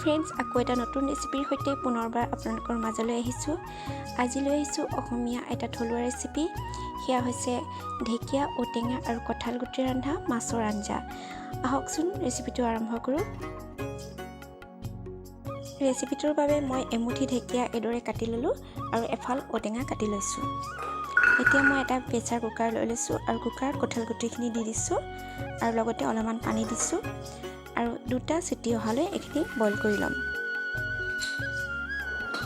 Friends, আকৌ এটা নতুন ৰেচিপিৰ সৈতে পুনৰবাৰ আপোনালোকৰ মাজলৈ আহিছোঁ। আজি লৈ আহিছোঁ অসমীয়া এটা থলুৱা ৰেচিপি। সেয়া হৈছে ঢেকীয়া, ওটেঙা আৰু কঁঠাল গুটিৰে ৰন্ধা মাছৰ আঞ্জা। আহকচোন ৰেচিপিটো আৰম্ভ কৰোঁ। ৰেচিপিটোৰ বাবে মই এমুঠি ঢেকীয়া এইদৰে কাটি ল'লোঁ আৰু এফাল ওটেঙা কাটি লৈছোঁ। এতিয়া মই এটা প্ৰেছাৰ কুকাৰ লৈ লৈছোঁ আৰু কুকাৰত কঁঠাল গুটিখিনি দি দিছোঁ আৰু লগতে অলপমান পানী দিছোঁ আৰু 2টা চিটি অহালৈ এইখিনি বইল কৰি ল'ম।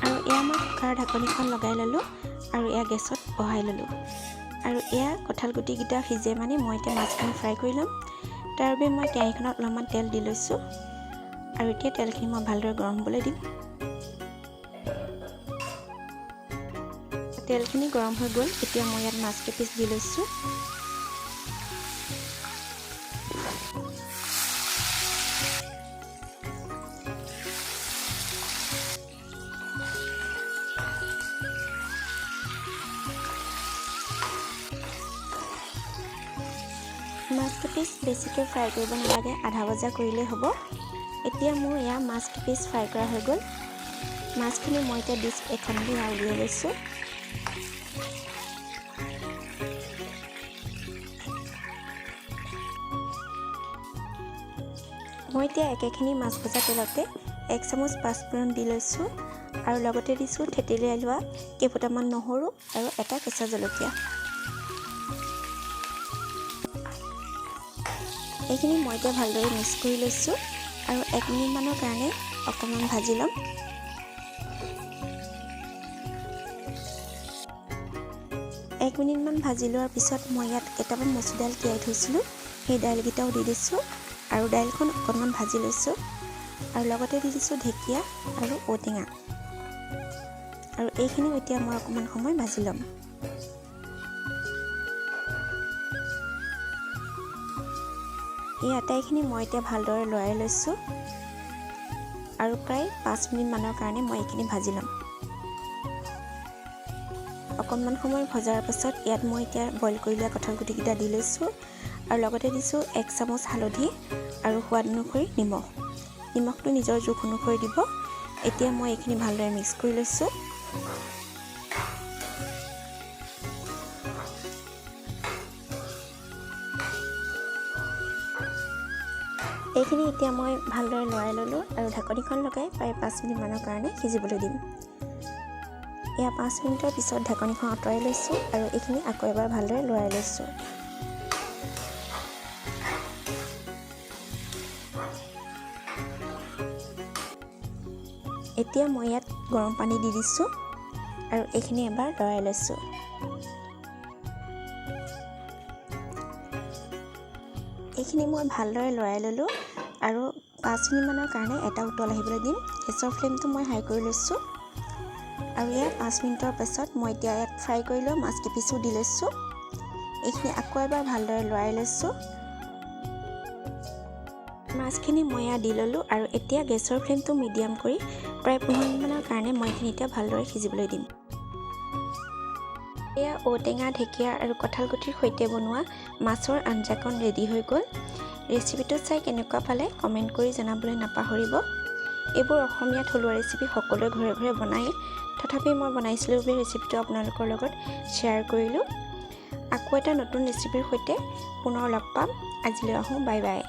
আৰু এয়া মই কুকাৰৰ ঢাকনিখন লগাই ল'লোঁ আৰু এয়া গেছত বহাই ল'লোঁ। আৰু এয়া কঁঠাল গুটিকেইটা সিজে মানে মই এতিয়া মাছখিনি ফ্ৰাই কৰি ল'ম। তাৰ বাবে মই কেৰাহীখনত অলপমান তেল দি লৈছোঁ আৰু এতিয়া তেলখিনি মই ভালদৰে গৰম হ'বলৈ দিম। তেলখিনি গৰম হৈ গ'ল। এতিয়া মই ইয়াত মাছ কেইপিচ দি লৈছোঁ। মাছ কেইপিচ বেছিকৈ ফ্ৰাই কৰিব নালাগে, আধা ভজা কৰিলেই হ'ব। এতিয়া মোৰ এয়া মাছ কেইপিচ ফ্ৰাই কৰা হৈ গ'ল। মাছখিনি মই এতিয়া ডিছ এখনলৈ উলিয়াই লৈছোঁ। মই এতিয়া একেখিনি মাছ ভজা তেলতে 1 চামুচ পাঁচফোৰণ দি লৈছোঁ আৰু লগতে দিছোঁ থেতেলিয়াই লোৱা কেইফুটামান নহৰু আৰু এটা কেঁচা জলকীয়া। এইখিনি মই এতিয়া ভালদৰে মিক্স কৰি লৈছোঁ আৰু 1 মিনিটমানৰ কাৰণে অকণমান ভাজি ল'ম। এক মিনিটমান ভাজি লোৱাৰ পিছত মই ইয়াত কেইটামান মচুৰ দাইল তিয়াই থৈছিলোঁ, সেই দাইলকেইটাও দি দিছোঁ আৰু দাইলখন অকণমান ভাজি লৈছোঁ আৰু লগতে দি দিছোঁ ঢেকীয়া আৰু ওটেঙা আৰু এইখিনিও এতিয়া মই অকণমান সময় ভাজি ল'ম। এই আটাইখিনি মই এতিয়া ভালদৰে লৰাই লৈছোঁ আৰু প্ৰায় 5 মিনিটমানৰ কাৰণে মই এইখিনি ভাজি ল'ম। অকণমান সময় ভজাৰ পাছত ইয়াত মই এতিয়া বইল কৰি লোৱা কঁঠাল গুটিকেইটা দি লৈছোঁ আৰু লগতে দিছোঁ 1 চামুচ হালধি আৰু সোৱাদ অনুসৰি নিমখ। নিমখটো নিজৰ জোখ অনুসৰি দিব। এতিয়া মই এইখিনি ভালদৰে মিক্স কৰি লৈছোঁ। এইখিনি এতিয়া মই ভালদৰে লৰাই ল'লোঁ আৰু ঢাকনিখন লগাই প্ৰায় 5 মিনিটমানৰ কাৰণে সিজিবলৈ দিম। এয়া 5 মিনিটৰ পিছত ঢাকনিখন আঁতৰাই লৈছোঁ আৰু এইখিনি আকৌ এবাৰ ভালদৰে লৰাই লৈছোঁ। এতিয়া মই ইয়াত গৰম পানী দি দিছোঁ আৰু এইখিনি এবাৰ লৰাই লৈছোঁ। এইখিনি মই ভালদৰে লৰাই ল'লোঁ আৰু 5 মিনিটমানৰ কাৰণে এটা উতল আহিবলৈ দিম। গেছৰ ফ্লেমটো মই হাই কৰি লৈছোঁ আৰু ইয়াত 5 মিনিটৰ পাছত মই এতিয়া ইয়াত ফ্ৰাই কৰি লোৱা মাছ কেইপিচো দি লৈছোঁ। এইখিনি আকৌ এবাৰ ভালদৰে লৰাই লৈছোঁ। মাছখিনি মই ইয়াত দি ল'লোঁ আৰু এতিয়া গেছৰ ফ্লেমটো মিডিয়াম কৰি প্ৰায় 15 মিনিটমানৰ কাৰণে মই এইখিনি এতিয়া ভালদৰে সিজিবলৈ দিম। এয়া ওটেঙা, ঢেকীয়া আৰু কঁঠাল গুটিৰ সৈতে বনোৱা মাছৰ আঞ্জাকণ ৰেডি হৈ গ'ল। ৰেচিপিটো চাই কেনেকুৱা পালে কমেণ্ট কৰি জনাবলৈ নাপাহৰিব। এইবোৰ অসমীয়া থলুৱা ৰেচিপি সকলোৱে ঘৰে ঘৰে বনায়, তথাপি মই বনাইছিলোঁ বুলি ৰেচিপিটো আপোনালোকৰ লগত শ্বেয়াৰ কৰিলোঁ। আকৌ এটা নতুন ৰেচিপিৰ সৈতে পুনৰ লগ পাম। আজিলৈ আহোঁ, বাই বাই।